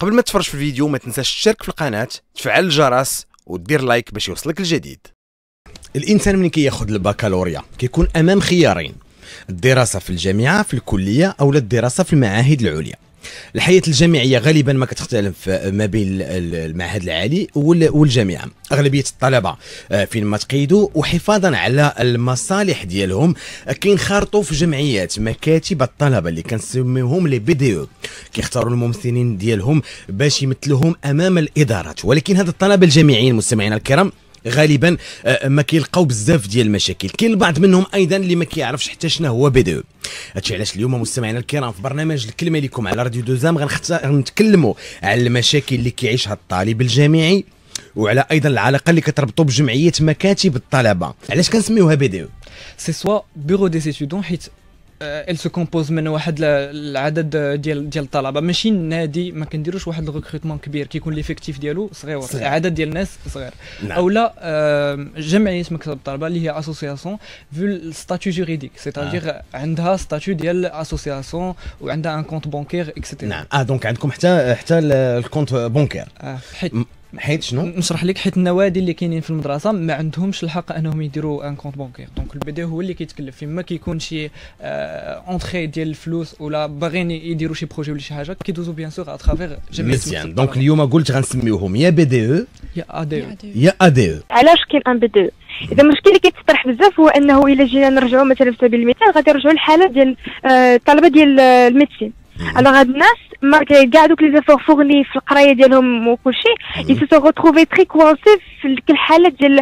قبل ما تفرج في الفيديو ما تنساش تشترك في القناة، تفعل الجرس ودير لايك باش يوصلك الجديد. الانسان ملي كياخذ البكالوريا كيكون امام خيارين: الدراسة في الجامعة في الكلية او الدراسة في المعاهد العليا. الحياة الجامعية غالبا ما كتختلف ما بين المعهد العالي والجامعة. أغلبية الطلبة فين ما تقيدوا وحفاظا على المصالح ديالهم كينخرطوا في جمعيات مكاتب الطلبة اللي كنسميوهم لي بي دي او. كيختاروا الممثلين ديالهم باش يمثلوهم أمام الإدارات، ولكن هاد الطلبة الجامعيين مستمعينا الكرام غالبا ما كيلقاو بزاف ديال المشاكل. كاين البعض منهم ايضا اللي ما كيعرفش حتى شنو هو بي دي او. هادشي علاش اليوم مستمعينا الكرام في برنامج الكلمه لكم على راديو دوزام غنتكلموا على المشاكل اللي كيعيشها الطالب الجامعي، وعلى ايضا العلاقه اللي كتربطوا بجمعيه مكاتب الطلبه. علاش كنسميوها بي دي او؟ سي سوا بيرو دي ستودون، حيت elle se compose من واحد العدد ديال الطلبه، ماشي نادي. ما كنديروش واحد الريكروتمون كبير، كيكون ليفيكتيف ديالو صغير، عدد ديال الناس صغير. نعم. او لا جمعيه مكتب الطلبه اللي هي اسوسياسيون في الستاتيو جوريديك، سيتادير عندها ستاتيو ديال اسوسياسيون وعندها ان كونت بونكير اكسيتيرا. نعم. دونك عندكم حتى الكونت بونكير. حيت شنو نشرح لك، حيت النوادي اللي كاينين في المدرسه ما عندهمش الحق انهم يديروا ان كونت بونكير. دونك البي دي هو اللي كيتكلف فيه. ما كيكون شي اونتري ديال الفلوس ولا باغيين يديروا شي بروجي ولا شي حاجه، كيدوزوا بيان سور اترافير جمعيه. مزيان. دونك اليوم قلت غنسميوهم يا بي دي او يا ا دي او. يا ا دي او. علاش كاين ان بي دي او؟ اذا المشكل اللي كيتطرح بزاف هو انه الا جينا نرجعوا مثلا في سبيل المثال غادي نرجعوا للحاله ديال الطلبه ديال الميديسين. الوغ هاد الناس مالغري كاع دوك لي زيفور فورني في القرايه ديالهم وكلشي ils se sont retrouvés très coincés في الحالات ديال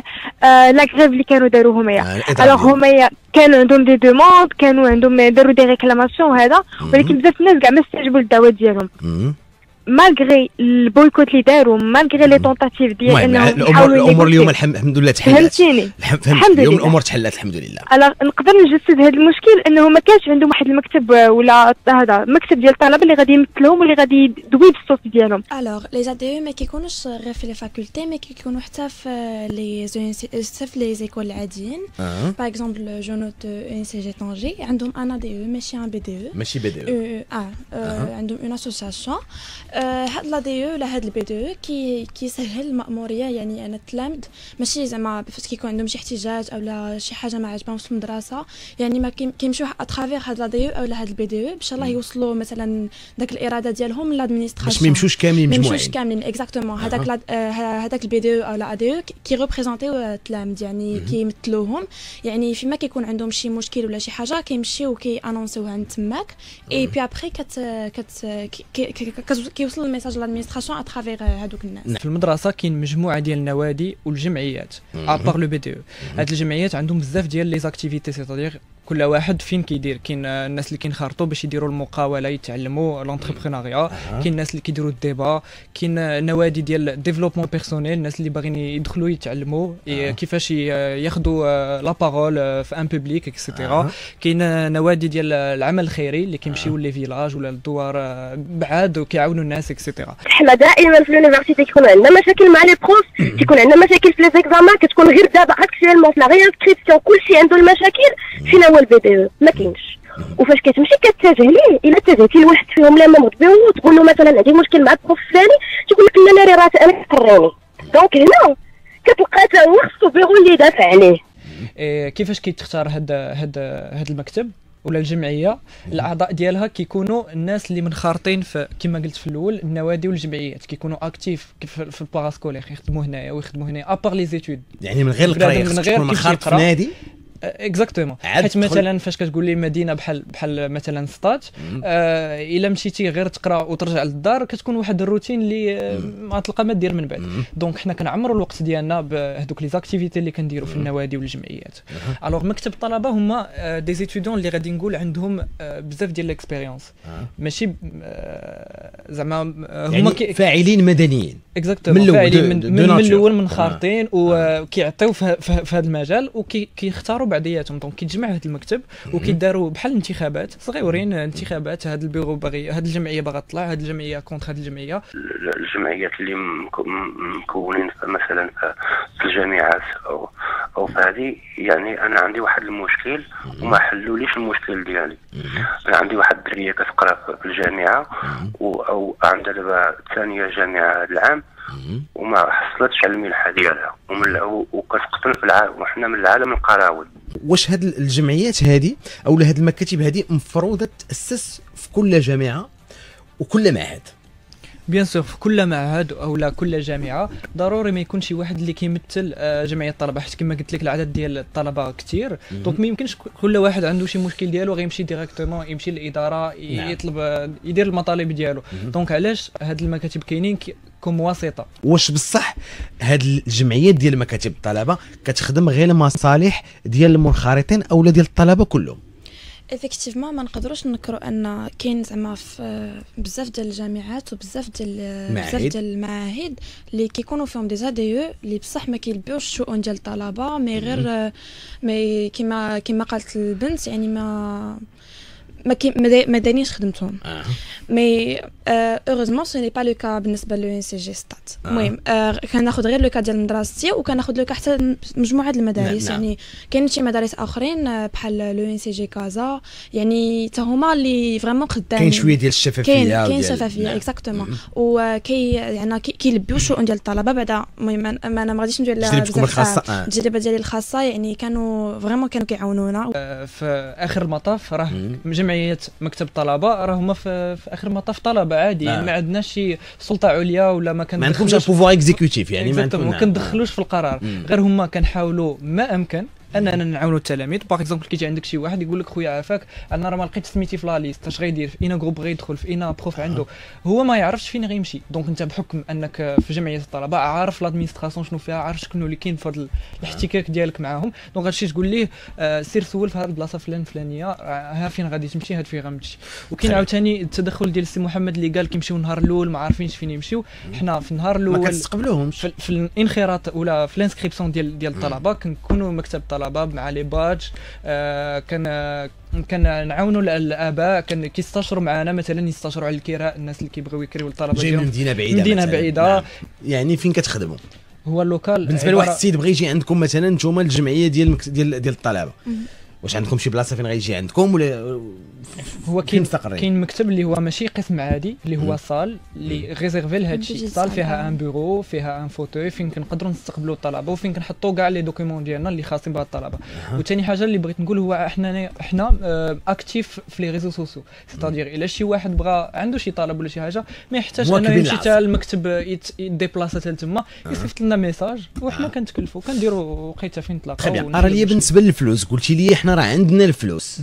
لا غريف اللي كانوا داروا همايا. الوغ همايا كانوا عندهم دي دوموند، كانوا عندهم داروا دي ريكلاماسيون وهذا، ولكن بزاف الناس كاع ما استجابوا للدعوات ديالهم مالغري البويكوت اللي داروا، مالغري لي طونطاتيف ديال انهم الامور اليوم الحمد لله تحلت. فهمتيني؟ اليوم الامور تحلت الحمد لله. نقدر نجسد هذا المشكل انه ما كانش عندهم واحد المكتب ولا هذا مكتب ديال الطلبه اللي غادي يمثلهم واللي غادي يدوي بالصوت ديالهم. الوغ لي زا دي او ما كيكونوش غير في لي فاكولتي، ما كيكونوا حتى في لي زيكول العاديين. باغ اكزومبل جو نوت ان سي جي طنجي عندهم ان دي او ماشي ان بي دي او. ماشي بي دي او. عندهم اون اسوسياسيون. هاد لا دي او ولا هاد البي دي او كيسهل المأموريه. يعني انا تلامد ماشي زعما فاش كيكون عندهم شي احتجاج او لا شي حاجه ما عجبهمش في المدرسه، يعني ما كيمشيو اترافير هاد لا دي او ولا هاد البي دي او باش الله يوصلوا مثلا داك الاراده ديالهم لادمينستراسيون، باش ما يمشوش كاملين مجموعين. ما يمشوش كاملين اكزاكتومون. هذاك البي دي او لا دي او كي ريبريزونتيو التلامد، يعني كيمثلوهم. يعني فيما كيكون عندهم شي مشكل ولا شي حاجه كيمشيو كي انونسيوها عند تماك، اي بي ابري كيوصل الميساج لادمينستراسيون اترافير هذوك الناس. في المدرسه كاين مجموعه ديال النوادي والجمعيات ابار لو بي دي او. هاد الجمعيات عندهم بزاف ديال لي زاكتيفيتي، سيتادير كل واحد فين كيدير. كاين الناس اللي كينخرطوا باش يديروا المقاوله يتعلموا لونتربرونيا، كاين الناس اللي كيديروا الديبا، كاين نوادي ديال ديفلوبمون بيرسونيل، الناس اللي باغيين يدخلوا يتعلموا كيفاش ياخذوا لا بارول في ان بوبليك اكسيتيرا. كاين نوادي ديال العمل الخيري اللي كيمشيو لي فيلاج ولا الدوار بعاد وكيعاونوا الناس اكسيتيرا. حنا دائما في اليونيفرسيتي كيكون عندنا مشاكل مع لي بروف، كيكون عندنا مشاكل في لي زيكزامان، كتكون غير دابا اكشوالمون في لا ريانسكريبسيون كلشي عنده المشاكل. فين هو البي دي او؟ ما كاينش. وفاش كتمشي كتتجه ليه، الا اتجهتي لواحد فيهم لا مامور بيو تقول له مثلا عندي مشكل مع البروف الفلاني، تيقول لك لا انا راه انا كقراني. دونك هنا كتلقى حتى هو خصو بيرو اللي يدافع عليه. كيفاش كيتختار هاد المكتب ولا الجمعيه؟ الاعضاء ديالها كيكونوا الناس اللي منخرطين في كما قلت في الاول النوادي والجمعيات، كيكونوا اكتيف في الباراسكولير، يخدموا هنايا ويخدموا هنا ابار لي زيتود. يعني من غير القرايه تكون منخرط في نادي. اكزاكتومون. حيت مثلا فاش كتقول لي مدينه بحال مثلا سطات، الا مشيتي غير تقرا وترجع للدار كتكون واحد الروتين اللي ما تلقى ما دير من بعد. دونك حنا كنعمروا الوقت ديالنا بهذوك لي زاكتيفيتي اللي كنديروا في النوادي والجمعيات. الوغ مكتب الطلبه هما دي زيتودون اللي غادي نقول عندهم بزاف ديال الاكسبيريونس، ماشي زعما هما فاعلين مدنيين. اكزاكتومون. من الاول منخرطين وكيعطيو في هذا المجال وكيختاروا بعضياتهم. دونك كيتجمع هذا المكتب وكيداروا بحال انتخابات صغيورين، انتخابات هذا البيرو باغي، هذه الجمعيه باغا تطلع، هذه الجمعيه كونتر هذه الجمعيه. الجمعيات اللي مكونين مثلا في الجامعات او في هذه يعني انا عندي واحد المشكل وما حلوليش المشكل ديالي. انا عندي واحد الدريه كتقرا في الجامعه او عندها دابا ثانيه جامعه هذا العام وما حصلتش على المنحه ديالها وكتقتل في العالم وحنا من العالم القراوي. واش هاد الجمعيات هذه او هاد المكاتب هذه مفروضه تاسس في كل جامعه وكل معهد؟ بيان سور في كل معهد او لا كل جامعه ضروري ما يكونش شي واحد اللي كيمثل جمعيه الطلبه، حيت كما قلت لك العدد ديال الطلبه كثير، دونك ما يمكنش كل واحد عنده شي مشكل ديالو غيمشي ديريكتومون يمشي للاداره يطلب يدير المطالب ديالو. دونك علاش هاد المكاتب كاينين كوم واسطه. واش بصح هاد الجمعيات ديال مكاتب الطلبه كتخدم غير المصالح ديال المنخرطين اولا ديال الطلبه كلهم؟ افكتيفمون ما نقدروش ننكروا ان كاين زعما في بزاف ديال الجامعات وبزاف ديال المعاهد اللي كيكونوا فيهم دي زاديو اللي بصح ما كيلبيوش الشؤون ديال الطلبه، مي غير مي كما قالت البنت يعني ما دانيش خدمتهم. مي اوغوزمون سي ني با لو كا بالنسبه لو ان سي جي ستات. المهم كناخذ غير لو كا ديال مدرستي وكناخذ لو كا حتى مجموعه المدارس. يعني كاين شي مدارس اخرين بحال لو ان سي جي كازا يعني حتى هما اللي فريمون خدامين. كاين شويه ديال الشفافيه. كاين شفافيه اكزاكتومون وكي يعني كيلبيو الشؤون ديال الطلبه. بعدا المهم انا ما غاديش ندير لها بزاف التجربه ديالي الخاصه، يعني كانوا فريمون كانوا كيعاونونا. في اخر المطاف راه جمعيه مكتب الطلبه راه هما في اخر المطاف طلبه عادي. ما عندناش شي سلطه عليا ولا ما عندكمش بوفوار اكزيكوتيف يعني ما كندخلوش في القرار. غير هما كنحاولوا ما امكن اننا نعاونوا التلاميذ. باغ اكزومبل كيجي عندك شي واحد يقول لك خويا عافاك انا راه ما لقيت سميتي في لا ليست، اش غيدير؟ في اين جروب غيدخل؟ في اين بروف عنده؟ هو ما يعرفش فين غيمشي. دونك انت بحكم انك في جمعيه الطلبه عارف لادمينستراسيون شنو فيها، عارف شكون اللي كاين في هذا الاحتكاك ديالك معاهم. دونك هادشي تقول ليه سير سول في هذه البلاصه الفلانيه ها فين غادي تمشي، هاد فين غتمشي. وكاين عاوتاني التدخل ديال السي محمد اللي قال كيمشيو النهار الاول ما عارفينش فين يمشيو. حنا في النهار الاول ما كتستقبلوهمش في الانخراط ولا في الانسكريبسيون ديال الطلبه كنكونوا مكتب الطلبه مع لي باج. كان نعاونوا الاباء كان كيستشروا معنا مثلا يستشروا على الكراء، الناس اللي كيبغيو يكريو الطلبه ديالهم مدينه بعيده. نعم. يعني فين كتخدموا؟ هو اللوكال. بالنسبه لواحد السيد بغى يجي عندكم مثلا نتوما الجمعيه ديال الطلبه، واش عندكم شي بلاصه فين غيجي عندكم ولا هو كاين مكتب اللي هو ماشي قسم عادي اللي هو صال اللي ريزيرفي لهذا الشيء. صال فيها ان بيرو فيها ان فوتوي فين كنقدروا نستقبلوا الطلبه وفين كنحطوا كاع لي دوكيومون ديالنا اللي خاصين بهاد الطلبه. وثاني حاجه اللي بغيت نقول هو احنا اكتيف في لي ريزو سوسيو، سيتادير الا شي واحد بغى عنده شي طلب ولا شي حاجه ما يحتاج انه يمشي حتى المكتب يديبلاصا حتى تما، يصيفط لنا ميساج وحنا كنتكلفوا كنديروا وقيته فين نتلاقاو. راه ليا بالنسبه للفلوس قلتي لي احنا راه عندنا الفلوس،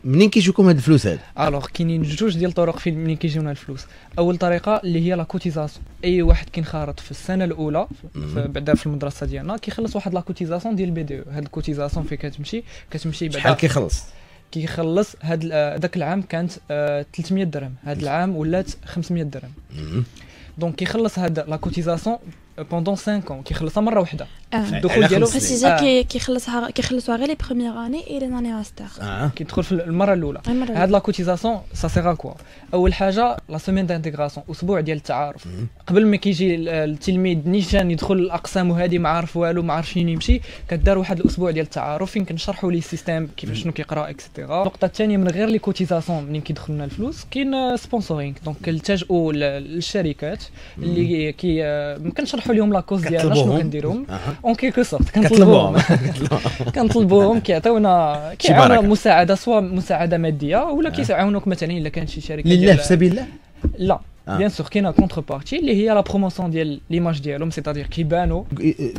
منين كيجيوكم هاد الفلوس هاد؟ الوغ كاينين جوج ديال الطرق فين منين كيجيونا الفلوس. اول طريقه اللي هي لا كوتيزاسيون. اي واحد كينخرط في السنه الاولى بعدا في المدرسه ديالنا كيخلص واحد لا كوتيزاسيون ديال البي دي او. هاد الكوتيزاسيون فين كتمشي بعدا شحال كيخلص هاد ذاك العام كانت 300 درهم، هاد العام ولات 500 درهم. دونك كيخلص هاد لا كوتيزاسيون بوندون 5 ans كيخلصها مره واحده. الدخول ديالو بريسيزا كيخلصها غير لي بروميير اني اي لي اني ماستر. كيدخل في المره الاولى. هاد لا كوتيزاسيون سا سيغا كوا؟ اول حاجه لا سيمين دانتيغراسيون، اسبوع ديال التعارف. قبل ما كيجي التلميذ نيشان يدخل الاقسام وهذه ما عارف والو ما عارف فين يمشي، كدار واحد الاسبوع ديال التعارف فين كنشرحوا ليه السيستيم كيفاش شنو كيقرا اكسيتيرا. النقطه الثانيه من غير لي كوتيزاسيون منين كيدخل لنا الفلوس كاين سبونسورينغ. دونك كنلتجؤوا للشركات اللي كنشرحوا لهم لاكوز ديالنا شنو كنديروا اون كيلكو سورت كنطلبوهم كيعاونونا مساعده، سواء مساعده ماديه ولا كيعاونوك مثلا الا كانت شي شركه لله في سبيل الله. لا بيان سور كاينه كونتر بارتي اللي هي لا بروموسيون ديال ليماج ديالهم، سيتادير كيبانوا.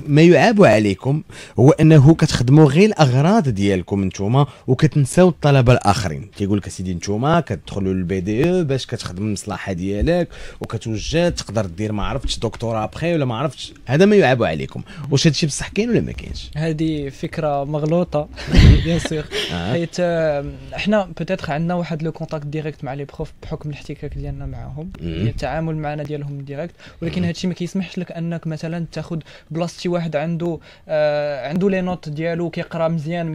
ما يعاب عليكم هو انه كتخدموا غير الاغراض ديالكم نتوما وكتنساو الطلبه الاخرين. كيقول لك اسيدي نتوما كتدخلوا للبي دي او باش كتخدم المصلحه ديالك وكتوجد تقدر دير ما عرفتش دكتوراه ابخي ولا ما عرفتش. هذا ما يعاب عليكم. واش هادشي بصح كاين ولا ما كاينش؟ هذه فكره مغلوطه بيان سور. حيت احنا بوتيتر عندنا واحد لو كونتاكت ديريكت مع لي بروف بحكم الاحتكاك ديالنا معاهم. التعامل معنا ديالهم ديريكت، ولكن هادشي ما كيسمحش لك انك مثلا تاخذ بلاصه شي واحد عنده لي نوت ديالو كيقرا مزيان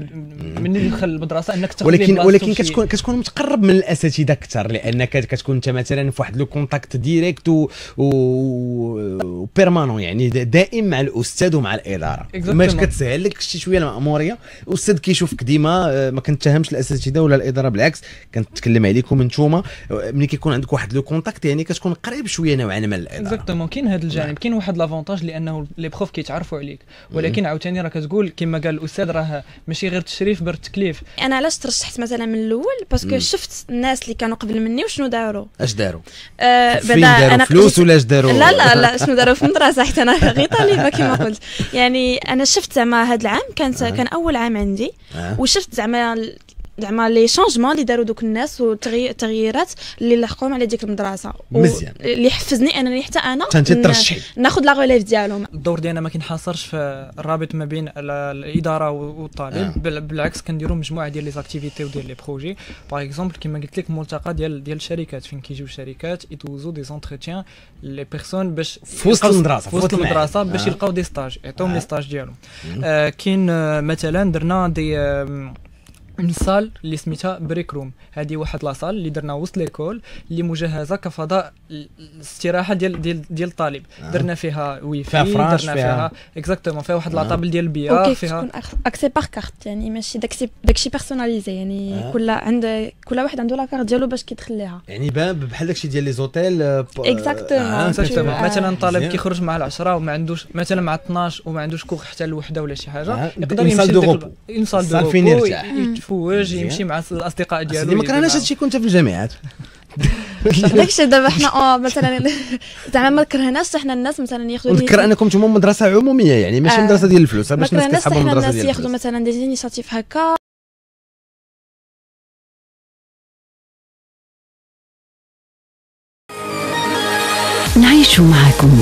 من اللي دخل المدرسه انك تاخذ ولكن كتكون متقرب من الاساتذه اكثر، لانك كتكون انت مثلا في واحد لو كونتاكت ديريكت و بيرمانون، يعني دائم مع الاستاذ ومع الاداره. باش كتسهل لك شي شويه المأموريه. الاستاذ كيشوفك ديما، ما كنتهمش الاساتذه ولا الاداره، بالعكس كنتكلم عليكم انتوما. ملي كيكون عندك واحد لو كونتاكت يعني كتكون قريب شويه نوعا ما للاداره. اكزاكتومون. كاين هذا الجانب، كاين واحد لافونتاج لانه لي بروف كيتعرفوا عليك، ولكن عاوتاني راه كتقول كما قال الاستاذ راه ماشي غير تشريف بر التكليف. انا علاش ترشحت مثلا من الاول باسكو شفت الناس اللي كانوا قبل مني وشنو داروا. اش داروا؟ بعدا انا فلوس ولا اش داروا؟ لا شنو داروا في المدرسه، حتى انا غير طالبه كما قلت. يعني انا شفت زعما هذا العام كان اول عام عندي، وشفت زعما لي شونجمون اللي داروا دوك الناس والتغييرات اللي لحقوهم على ديك المدرسه، مزيان اللي حفزني انني حتى انا ناخذ لا غوليف ديالهم. الدور ديالنا ما كينحصرش في الرابط ما بين الاداره والطالب، بالعكس كنديروا مجموعه ديال لي زاكتيفيتي وديال لي بروجي. باغ اكزومبل كما قلت لك ملتقى ديال الشركات، فين كيجيو الشركات يدوزوا دي زونتروتيان لي بيرسون باش في وسط المدرسه باش يلقاو دي ستاج، يعطيهم لي ستاج ديالهم. كاين مثلا درنا دي اون سال اللي سميتها بريك روم. هذه واحد لاصال اللي درنا وسط ليكول اللي مجهزه كفضاء الاستراحه ديال الطالب. درنا فيها ويفاي، درنا فيها اكزاكتومون، فيها واحد لاطابل ديال البيئه، فيها تكون اكسي بار كارت، يعني ماشي داكشي بيرسوناليزي، يعني كل واحد عنده لا كارت ديالو باش كيدخل ليها، يعني بحال داكشي ديال لي زوتيل. اكزاكتومون. مثلا طالب كيخرج مع 10 وما عندوش مثلا مع 12 وما عندوش كوخ حتى لوحده ولا شي حاجه، يقدر يمشي لديك سال فين يتفوج، يمشي مع الاصدقاء ديالو. ما كرهناش هادشي كنت في الجامعات. داكشي دابا حنا مثلا زعما ما كرهناش حنا الناس مثلا ياخذوا. نذكر انكم نتوما مدرسه عموميه، يعني ماشي مدرسه ديال الفلوس، باش الناس كتحب المدرسه ديال الفلوس. ياخذوا مثلا دي انيشيتيف هكا. نعيش معكم